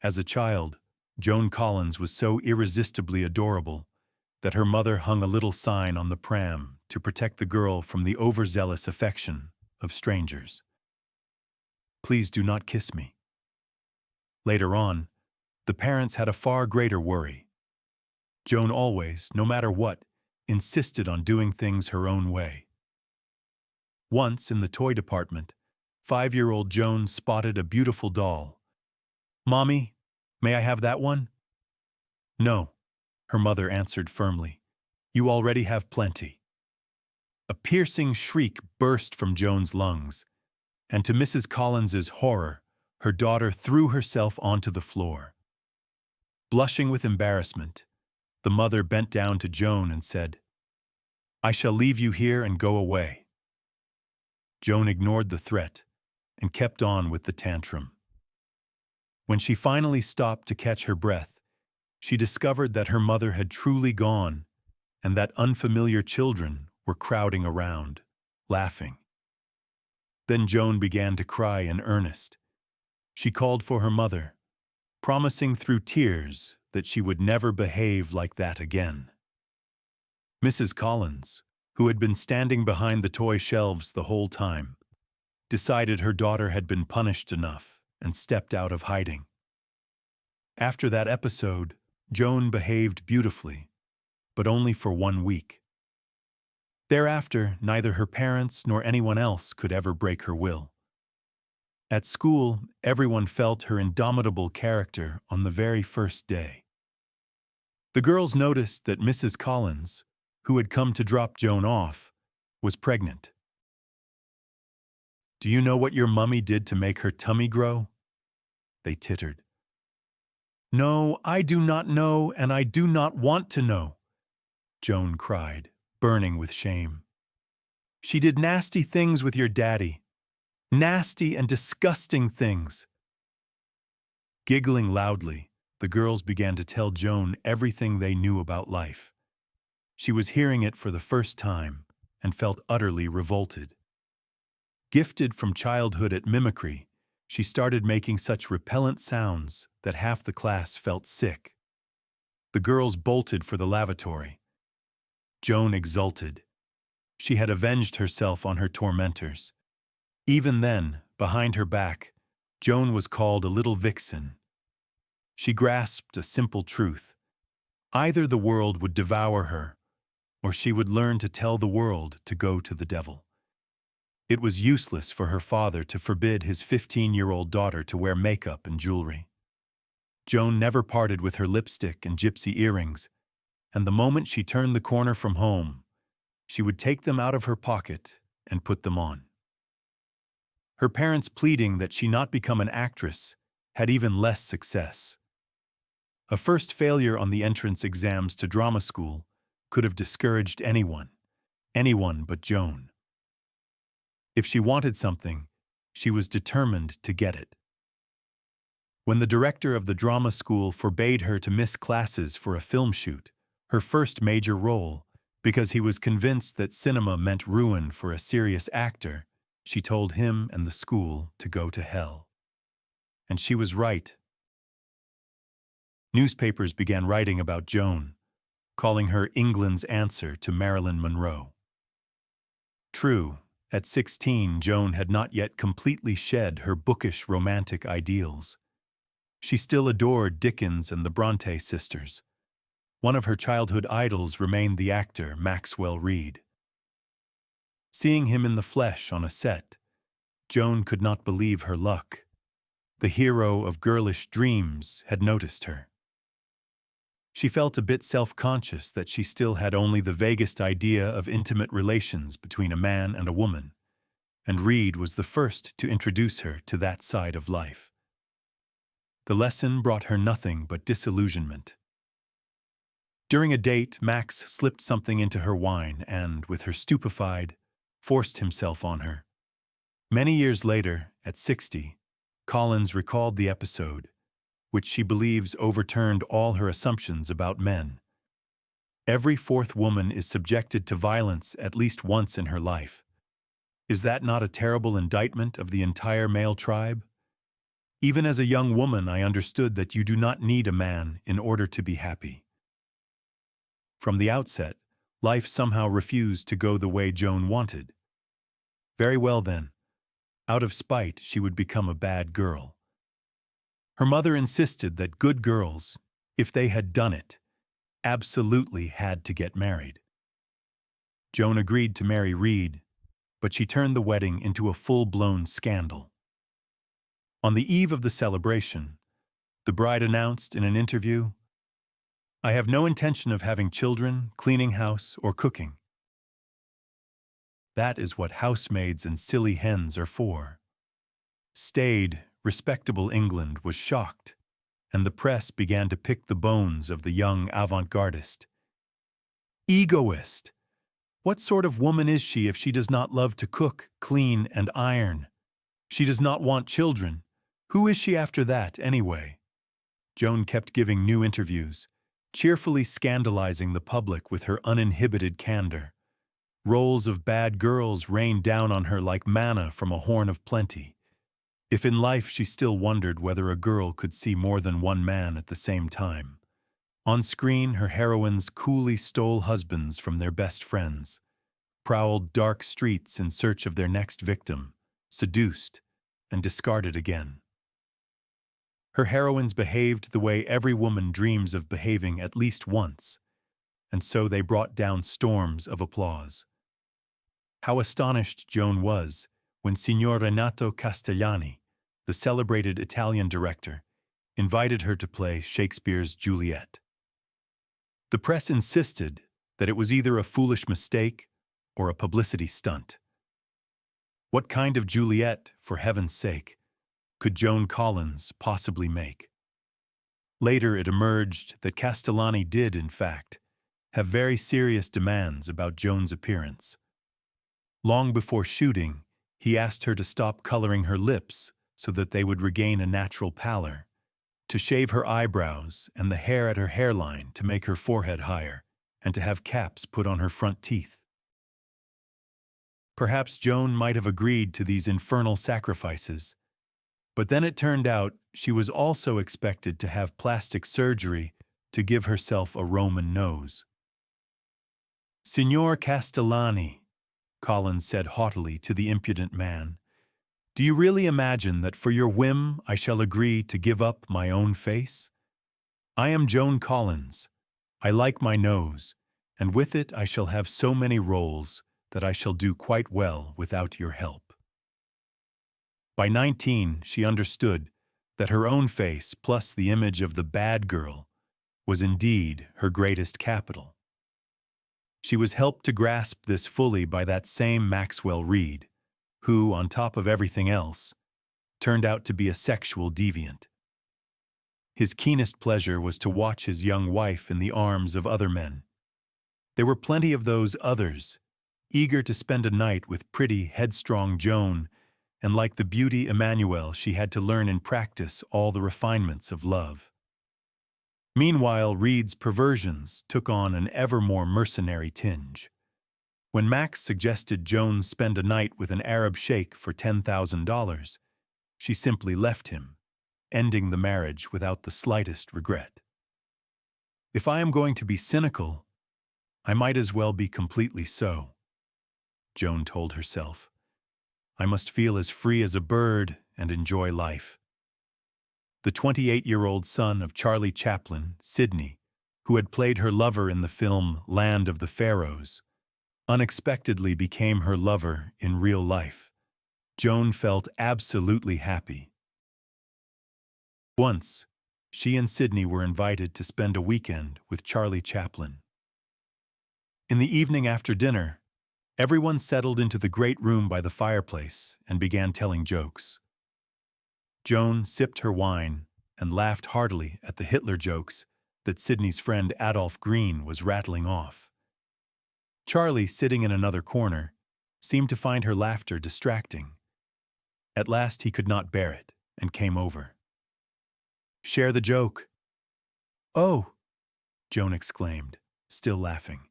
As a child, Joan Collins was so irresistibly adorable that her mother hung a little sign on the pram to protect the girl from the overzealous affection of strangers. "Please do not kiss me." Later on, the parents had a far greater worry. Joan always, no matter what, insisted on doing things her own way. Once, in the toy department, 5-year-old Joan spotted a beautiful doll. "Mommy, may I have that one?" "No," her mother answered firmly. "You already have plenty." A piercing shriek burst from Joan's lungs, and to Mrs. Collins's horror, her daughter threw herself onto the floor. Blushing with embarrassment, the mother bent down to Joan and said, "I shall leave you here and go away." Joan ignored the threat and kept on with the tantrum. When she finally stopped to catch her breath, she discovered that her mother had truly gone and that unfamiliar children were crowding around, laughing. Then Joan began to cry in earnest. She called for her mother, promising through tears that she would never behave like that again. Mrs. Collins, who had been standing behind the toy shelves the whole time, decided her daughter had been punished enough and stepped out of hiding. After that episode, Joan behaved beautifully, but only for 1 week. Thereafter, neither her parents nor anyone else could ever break her will. At school, everyone felt her indomitable character on the very first day. The girls noticed that Mrs. Collins, who had come to drop Joan off, was pregnant. "Do you know what your mummy did to make her tummy grow?" They tittered. "No, I do not know, and I do not want to know," Joan cried, burning with shame. "She did nasty things with your daddy. Nasty and disgusting things." Giggling loudly, the girls began to tell Joan everything they knew about life. She was hearing it for the first time and felt utterly revolted. Gifted from childhood at mimicry, she started making such repellent sounds that half the class felt sick. The girls bolted for the lavatory. Joan exulted. She had avenged herself on her tormentors. Even then, behind her back, Joan was called a little vixen. She grasped a simple truth. Either the world would devour her, or she would learn to tell the world to go to the devil. It was useless for her father to forbid his 15-year-old daughter to wear makeup and jewelry. Joan never parted with her lipstick and gypsy earrings, and the moment she turned the corner from home, she would take them out of her pocket and put them on. Her parents pleading that she not become an actress had even less success. A first failure on the entrance exams to drama school could have discouraged anyone but Joan. If she wanted something, she was determined to get it. When the director of the drama school forbade her to miss classes for a film shoot, her first major role, because he was convinced that cinema meant ruin for a serious actor, she told him and the school to go to hell. And she was right. Newspapers began writing about Joan, calling her England's answer to Marilyn Monroe. True, at 16, Joan had not yet completely shed her bookish romantic ideals. She still adored Dickens and the Bronte sisters. One of her childhood idols remained the actor Maxwell Reed. Seeing him in the flesh on a set, Joan could not believe her luck. The hero of girlish dreams had noticed her. She felt a bit self-conscious that she still had only the vaguest idea of intimate relations between a man and a woman, and Reed was the first to introduce her to that side of life. The lesson brought her nothing but disillusionment. During a date, Max slipped something into her wine and, with her stupefied, forced himself on her. Many years later, at 60, Collins recalled the episode, which she believes overturned all her assumptions about men. Every fourth woman is subjected to violence at least once in her life. Is that not a terrible indictment of the entire male tribe? Even as a young woman, I understood that you do not need a man in order to be happy. From the outset, life somehow refused to go the way Joan wanted. Very well then. Out of spite, she would become a bad girl. Her mother insisted that good girls, if they had done it, absolutely had to get married. Joan agreed to marry Reed, but she turned the wedding into a full-blown scandal. On the eve of the celebration, the bride announced in an interview, "I have no intention of having children, cleaning house, or cooking. That is what housemaids and silly hens are for." Staid, respectable England was shocked, and the press began to pick the bones of the young avant-gardist. Egoist! What sort of woman is she if she does not love to cook, clean, and iron? She does not want children. Who is she after that, anyway? Joan kept giving new interviews, cheerfully scandalizing the public with her uninhibited candor. Roles of bad girls rained down on her like manna from a horn of plenty. If in life she still wondered whether a girl could see more than one man at the same time. On screen, her heroines coolly stole husbands from their best friends, prowled dark streets in search of their next victim, seduced, and discarded again. Her heroines behaved the way every woman dreams of behaving at least once, and so they brought down storms of applause. How astonished Joan was when Signor Renato Castellani, the celebrated Italian director, invited her to play Shakespeare's Juliet. The press insisted that it was either a foolish mistake or a publicity stunt. What kind of Juliet, for heaven's sake, could Joan Collins possibly make? Later it emerged that Castellani did, in fact, have very serious demands about Joan's appearance. Long before shooting, he asked her to stop coloring her lips so that they would regain a natural pallor, to shave her eyebrows and the hair at her hairline to make her forehead higher, and to have caps put on her front teeth. Perhaps Joan might have agreed to these infernal sacrifices, but then it turned out she was also expected to have plastic surgery to give herself a Roman nose. "Signor Castellani," Collins said haughtily to the impudent man, "do you really imagine that for your whim I shall agree to give up my own face? I am Joan Collins. I like my nose, and with it I shall have so many roles that I shall do quite well without your help." By 19, she understood that her own face plus the image of the bad girl was indeed her greatest capital. She was helped to grasp this fully by that same Maxwell Reed, who, on top of everything else, turned out to be a sexual deviant. His keenest pleasure was to watch his young wife in the arms of other men. There were plenty of those others, eager to spend a night with pretty, headstrong Joan, and like the beauty Emmanuel, she had to learn in practice all the refinements of love. Meanwhile, Reed's perversions took on an ever more mercenary tinge. When Max suggested Joan spend a night with an Arab sheikh for $10,000, she simply left him, ending the marriage without the slightest regret. If I am going to be cynical, I might as well be completely so, Joan told herself. I must feel as free as a bird and enjoy life. The 28-year-old son of Charlie Chaplin, Sidney, who had played her lover in the film Land of the Pharaohs, unexpectedly became her lover in real life. Joan felt absolutely happy. Once, she and Sidney were invited to spend a weekend with Charlie Chaplin. In the evening after dinner, everyone settled into the great room by the fireplace and began telling jokes. Joan sipped her wine and laughed heartily at the Hitler jokes that Sidney's friend Adolph Green was rattling off. Charlie, sitting in another corner, seemed to find her laughter distracting. At last he could not bear it and came over. "Share the joke." "Oh," Joan exclaimed, still laughing.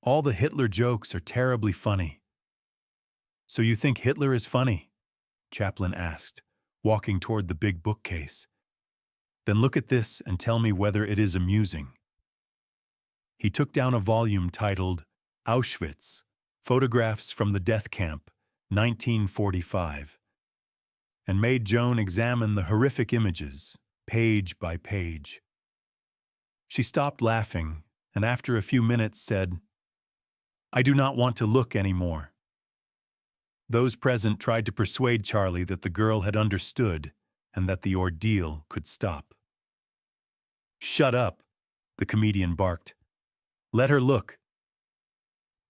"All the Hitler jokes are terribly funny." "So you think Hitler is funny?" Chaplin asked, walking toward the big bookcase. "Then look at this and tell me whether it is amusing." He took down a volume titled Auschwitz, Photographs from the Death Camp, 1945, and made Joan examine the horrific images, page by page. She stopped laughing, and after a few minutes said, "I do not want to look any more." Those present tried to persuade Charlie that the girl had understood and that the ordeal could stop. "Shut up," the comedian barked. "Let her look."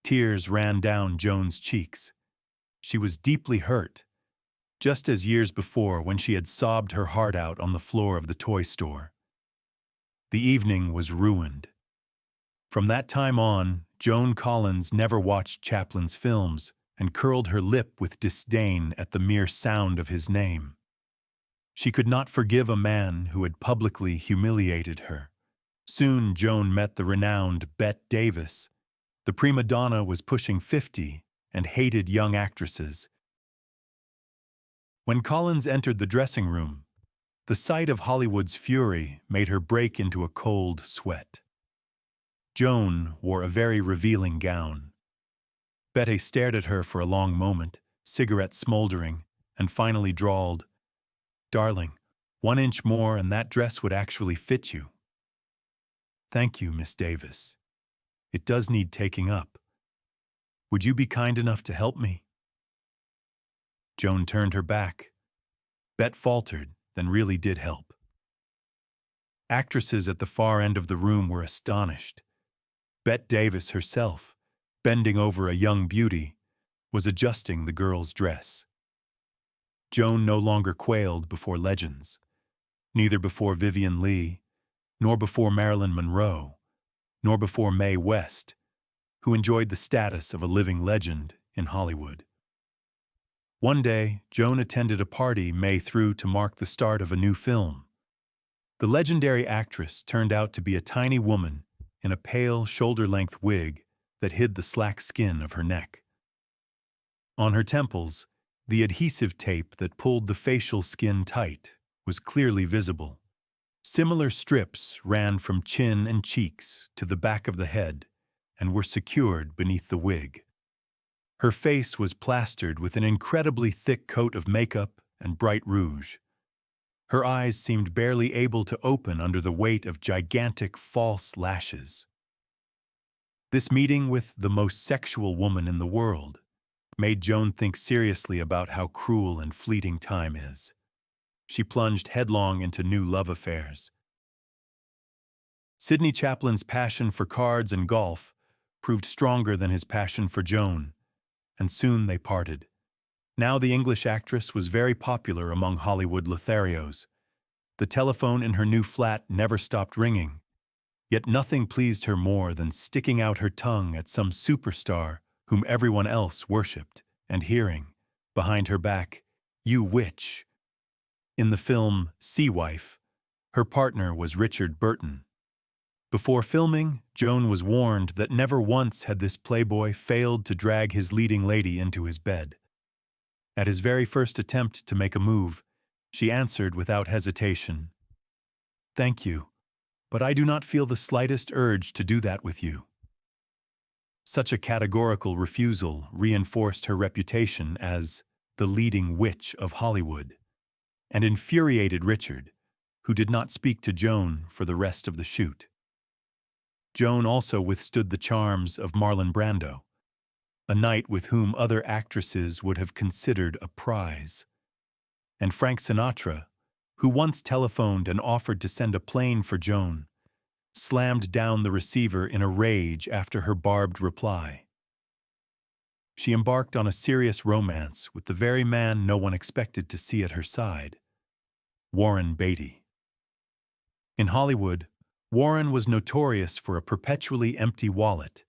Tears ran down Joan's cheeks. She was deeply hurt, just as years before when she had sobbed her heart out on the floor of the toy store. The evening was ruined. From that time on, Joan Collins never watched Chaplin's films and curled her lip with disdain at the mere sound of his name. She could not forgive a man who had publicly humiliated her. Soon Joan met the renowned Bette Davis. The prima donna was pushing 50 and hated young actresses. When Collins entered the dressing room, the sight of Hollywood's fury made her break into a cold sweat. Joan wore a very revealing gown. Bette stared at her for a long moment, cigarette smoldering, and finally drawled, "Darling, 1 inch more and that dress would actually fit you." "Thank you, Miss Davis. It does need taking up. Would you be kind enough to help me?" Joan turned her back. Bette faltered, then really did help. Actresses at the far end of the room were astonished. Bette Davis herself, bending over a young beauty, was adjusting the girl's dress. Joan no longer quailed before legends, neither before Vivien Leigh, nor before Marilyn Monroe, nor before Mae West, who enjoyed the status of a living legend in Hollywood. One day, Joan attended a party Mae threw to mark the start of a new film. The legendary actress turned out to be a tiny woman in a pale, shoulder-length wig that hid the slack skin of her neck. On her temples, the adhesive tape that pulled the facial skin tight was clearly visible. Similar strips ran from chin and cheeks to the back of the head and were secured beneath the wig. Her face was plastered with an incredibly thick coat of makeup and bright rouge. Her eyes seemed barely able to open under the weight of gigantic false lashes. This meeting with the most sexual woman in the world made Joan think seriously about how cruel and fleeting time is. She plunged headlong into new love affairs. Sidney Chaplin's passion for cards and golf proved stronger than his passion for Joan, and soon they parted. Now the English actress was very popular among Hollywood Lotharios. The telephone in her new flat never stopped ringing, yet nothing pleased her more than sticking out her tongue at some superstar whom everyone else worshipped, and hearing, behind her back, "You witch." In the film Sea Wife, her partner was Richard Burton. Before filming, Joan was warned that never once had this playboy failed to drag his leading lady into his bed. At his very first attempt to make a move, she answered without hesitation, "Thank you, but I do not feel the slightest urge to do that with you." Such a categorical refusal reinforced her reputation as the leading witch of Hollywood, and infuriated Richard, who did not speak to Joan for the rest of the shoot. Joan also withstood the charms of Marlon Brando, a knight with whom other actresses would have considered a prize. And Frank Sinatra, who once telephoned and offered to send a plane for Joan, slammed down the receiver in a rage after her barbed reply. She embarked on a serious romance with the very man no one expected to see at her side, Warren Beatty. In Hollywood, Warren was notorious for a perpetually empty wallet,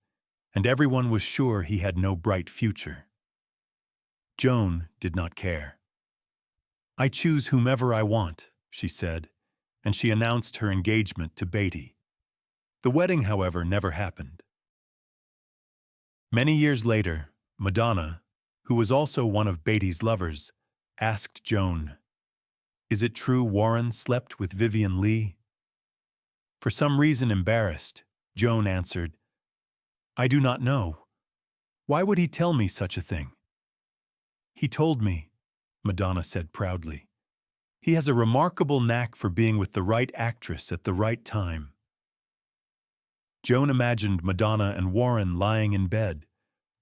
and everyone was sure he had no bright future. Joan did not care. "I choose whomever I want," she said, and she announced her engagement to Beatty. The wedding, however, never happened. Many years later, Madonna, who was also one of Beatty's lovers, asked Joan, Is it true Warren slept with Vivian Lee? For some reason embarrassed, Joan answered, I do not know. Why would he tell me such a thing? He told me, Madonna said proudly. He has a remarkable knack for being with the right actress at the right time. Joan imagined Madonna and Warren lying in bed,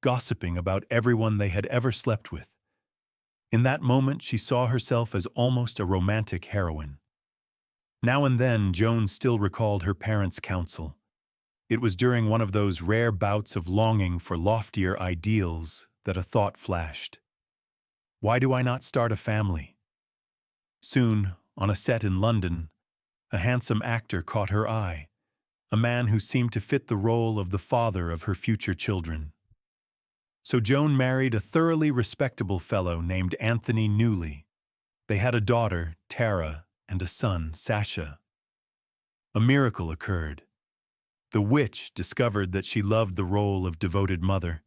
gossiping about everyone they had ever slept with. In that moment, she saw herself as almost a romantic heroine. Now and then, Joan still recalled her parents' counsel. It was during one of those rare bouts of longing for loftier ideals that a thought flashed. Why do I not start a family? Soon, on a set in London, a handsome actor caught her eye, a man who seemed to fit the role of the father of her future children. So Joan married a thoroughly respectable fellow named Anthony Newley. They had a daughter, Tara, and a son, Sasha. A miracle occurred. The witch discovered that she loved the role of devoted mother,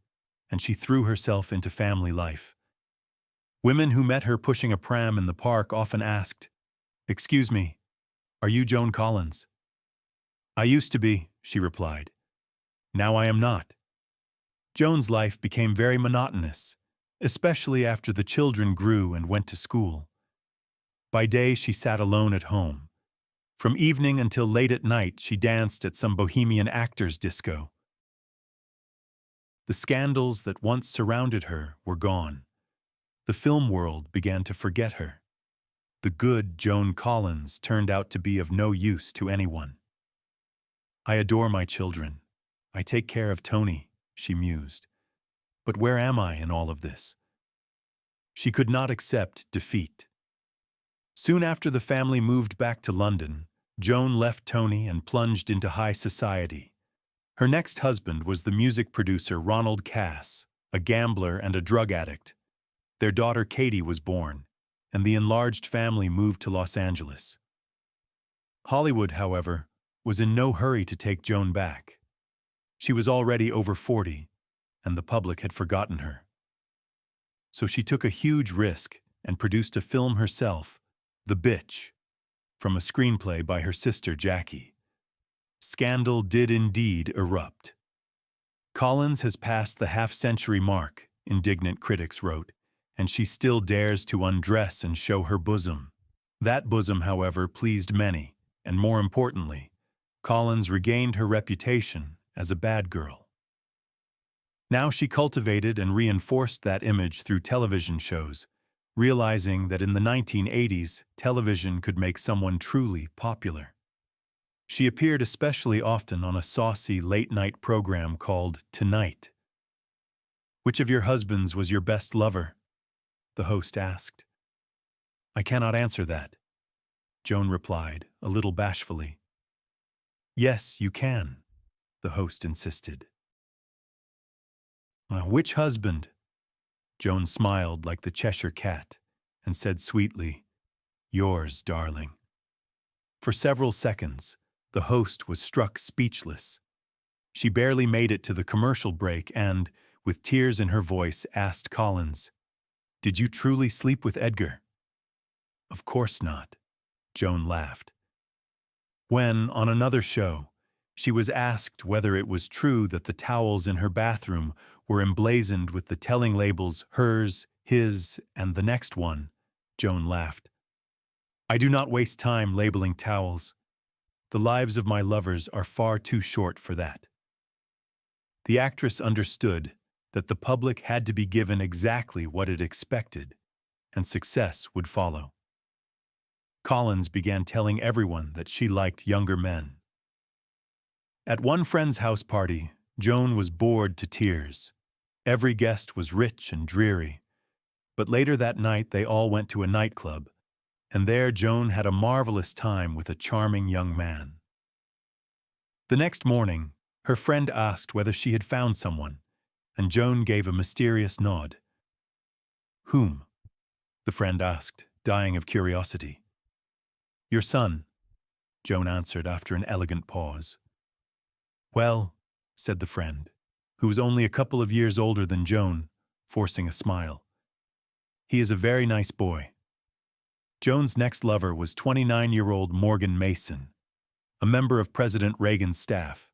and she threw herself into family life. Women who met her pushing a pram in the park often asked, "Excuse me, are you Joan Collins?" "I used to be," she replied. "Now I am not." Joan's life became very monotonous, especially after the children grew and went to school. By day, she sat alone at home. From evening until late at night, she danced at some bohemian actors' disco. The scandals that once surrounded her were gone. The film world began to forget her. The good Joan Collins turned out to be of no use to anyone. "I adore my children. I take care of Tony," she mused. "But where am I in all of this?" She could not accept defeat. Soon after the family moved back to London, Joan left Tony and plunged into high society. Her next husband was the music producer Ronald Cass, a gambler and a drug addict. Their daughter Katy was born, and the enlarged family moved to Los Angeles. Hollywood, however, was in no hurry to take Joan back. She was already over 40, and the public had forgotten her. So she took a huge risk and produced a film herself, The Bitch, from a screenplay by her sister Jackie. Scandal did indeed erupt. "Collins has passed the half-century mark," indignant critics wrote, "and she still dares to undress and show her bosom." That bosom, however, pleased many, and more importantly, Collins regained her reputation as a bad girl. Now she cultivated and reinforced that image through television shows, realizing that in the 1980s, television could make someone truly popular. She appeared especially often on a saucy late-night program called Tonight. "Which of your husbands was your best lover?" the host asked. "I cannot answer that," Joan replied, a little bashfully. "Yes, you can," the host insisted. "Which husband?" Joan smiled like the Cheshire Cat and said sweetly, "Yours, darling." For several seconds, the host was struck speechless. She barely made it to the commercial break and, with tears in her voice, asked Collins, "Did you truly sleep with Edgar?" "Of course not," Joan laughed. When, on another show, she was asked whether it was true that the towels in her bathroom were emblazoned with the telling labels hers, his, and the next one, Joan laughed. "I do not waste time labeling towels. The lives of my lovers are far too short for that." The actress understood that the public had to be given exactly what it expected, and success would follow. Collins began telling everyone that she liked younger men. At one friend's house party, Joan was bored to tears. Every guest was rich and dreary. But later that night, they all went to a nightclub, and there Joan had a marvelous time with a charming young man. The next morning, her friend asked whether she had found someone, and Joan gave a mysterious nod. "Whom?" the friend asked, dying of curiosity. "Your son," Joan answered after an elegant pause. "Well," said the friend, who was only a couple of years older than Joan, forcing a smile, "he is a very nice boy." Joan's next lover was 29-year-old Morgan Mason, a member of President Reagan's staff.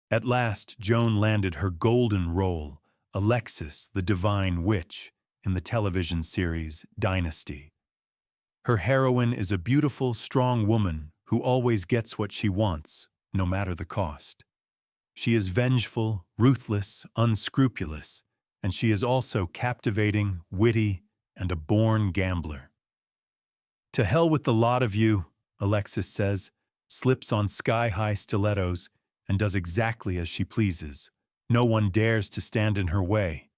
At last, Joan landed her golden role, Alexis, the Divine Witch, in the television series Dynasty. Her heroine is a beautiful, strong woman who always gets what she wants, no matter the cost. She is vengeful, ruthless, unscrupulous, and she is also captivating, witty, and a born gambler. "To hell with the lot of you," Alexis says, slips on sky-high stilettos, and does exactly as she pleases. No one dares to stand in her way.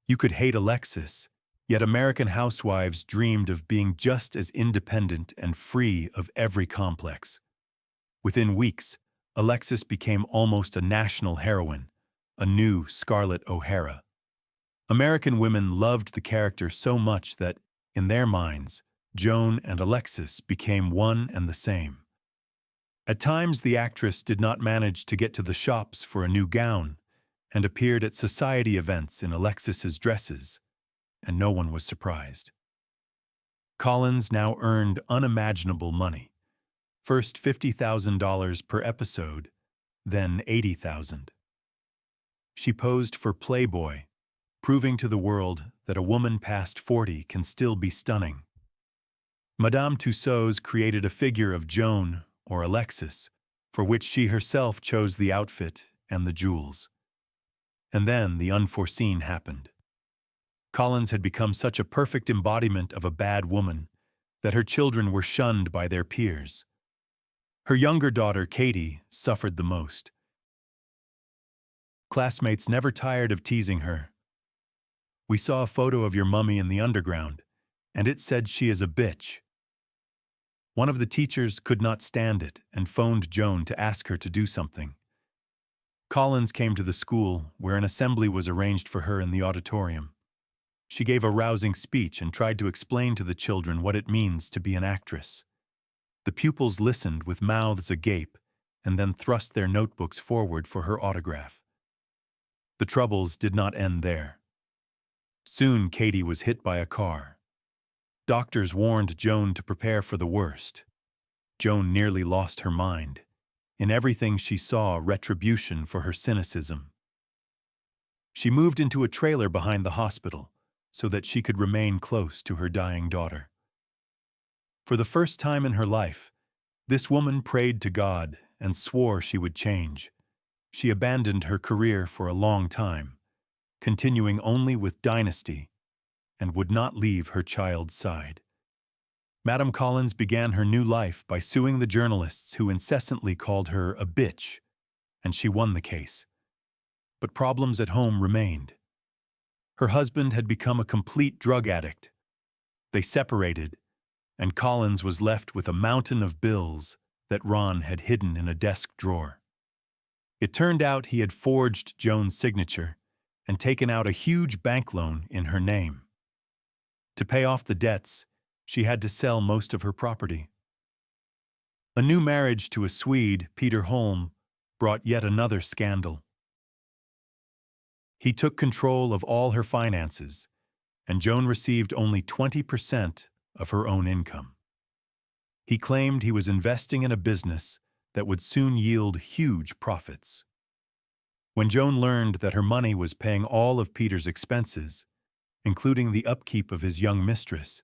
You could hate Alexis, yet American housewives dreamed of being just as independent and free of every complex. Within weeks, Alexis became almost a national heroine, a new Scarlett O'Hara. American women loved the character so much that, in their minds, Joan and Alexis became one and the same. At times, the actress did not manage to get to the shops for a new gown and appeared at society events in Alexis's dresses, and no one was surprised. Collins now earned unimaginable money. First $50,000 per episode, then $80,000. She posed for Playboy, proving to the world that a woman past 40 can still be stunning. Madame Tussauds created a figure of Joan, or Alexis, for which she herself chose the outfit and the jewels. And then the unforeseen happened. Collins had become such a perfect embodiment of a bad woman that her children were shunned by their peers. Her younger daughter, Katy, suffered the most. Classmates never tired of teasing her. "We saw a photo of your mummy in the underground, and it said she is a bitch." One of the teachers could not stand it and phoned Joan to ask her to do something. Collins came to the school, where an assembly was arranged for her in the auditorium. She gave a rousing speech and tried to explain to the children what it means to be an actress. The pupils listened with mouths agape and then thrust their notebooks forward for her autograph. The troubles did not end there. Soon Katy was hit by a car. Doctors warned Joan to prepare for the worst. Joan nearly lost her mind. In everything she saw retribution for her cynicism. She moved into a trailer behind the hospital so that she could remain close to her dying daughter. For the first time in her life, this woman prayed to God and swore she would change. She abandoned her career for a long time, continuing only with Dynasty, and would not leave her child's side. Madame Collins began her new life by suing the journalists who incessantly called her a bitch, and she won the case. But problems at home remained. Her husband had become a complete drug addict. They separated, and Collins was left with a mountain of bills that Ron had hidden in a desk drawer. It turned out he had forged Joan's signature and taken out a huge bank loan in her name. To pay off the debts, she had to sell most of her property. A new marriage to a Swede, Peter Holm, brought yet another scandal. He took control of all her finances, and Joan received only 20% of her own income. He claimed he was investing in a business that would soon yield huge profits. When Joan learned that her money was paying all of Peter's expenses, including the upkeep of his young mistress,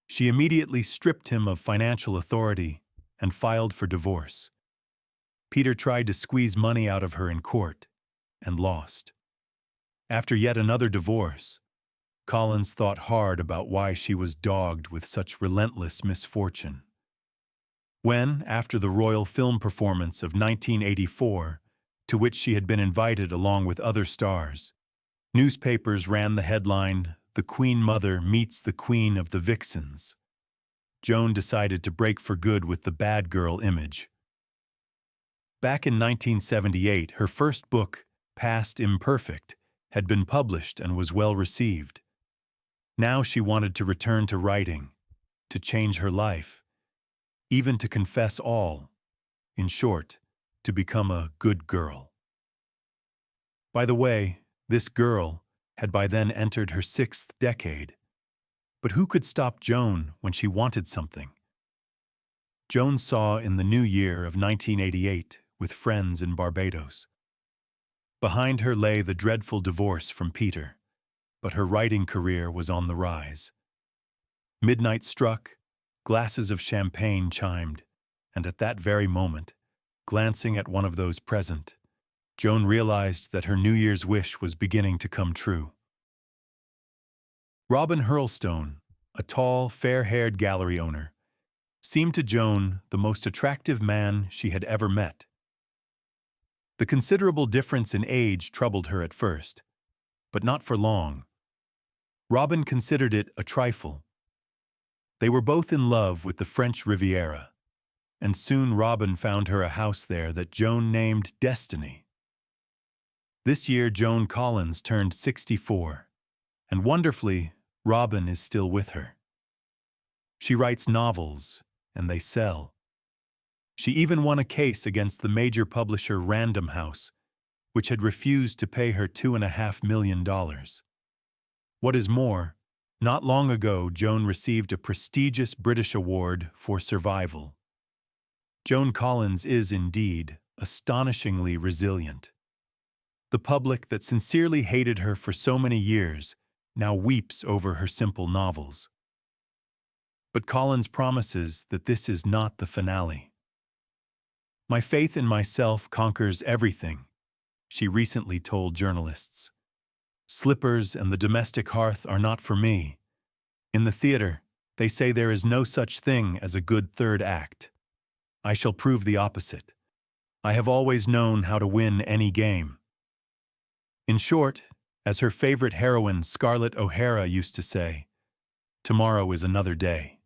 she immediately stripped him of financial authority and filed for divorce. Peter tried to squeeze money out of her in court and lost. After yet another divorce, Collins thought hard about why she was dogged with such relentless misfortune. When, after the royal film performance of 1984, to which she had been invited along with other stars, newspapers ran the headline, "The Queen Mother Meets the Queen of the Vixens," Joan decided to break for good with the bad girl image. Back in 1978, her first book, Past Imperfect, had been published and was well received. Now she wanted to return to writing, to change her life, even to confess all, in short, to become a good girl. By the way, this girl had by then entered her 6th decade, But who could stop Joan when she wanted something? Joan saw in the new year of 1988 with friends in Barbados. Behind her lay the dreadful divorce from Peter, but her writing career was on the rise. Midnight struck, glasses of champagne chimed, and at that very moment, glancing at one of those present, Joan realized that her New Year's wish was beginning to come true. Robin Hurlstone, a tall, fair-haired gallery owner, seemed to Joan the most attractive man she had ever met. The considerable difference in age troubled her at first, but not for long. Robin considered it a trifle. They were both in love with the French Riviera, and soon Robin found her a house there that Joan named Destiny. This year Joan Collins turned 64, and wonderfully, Robin is still with her. She writes novels, and they sell. She even won a case against the major publisher Random House, which had refused to pay her $2.5 million. What is more, not long ago Joan received a prestigious British award for survival. Joan Collins is indeed astonishingly resilient. The public that sincerely hated her for so many years now weeps over her simple novels. But Collins promises that this is not the finale. "My faith in myself conquers everything," she recently told journalists. "Slippers and the domestic hearth are not for me. In the theater, they say there is no such thing as a good third act. I shall prove the opposite. I have always known how to win any game." In short, as her favorite heroine Scarlett O'Hara used to say, tomorrow is another day.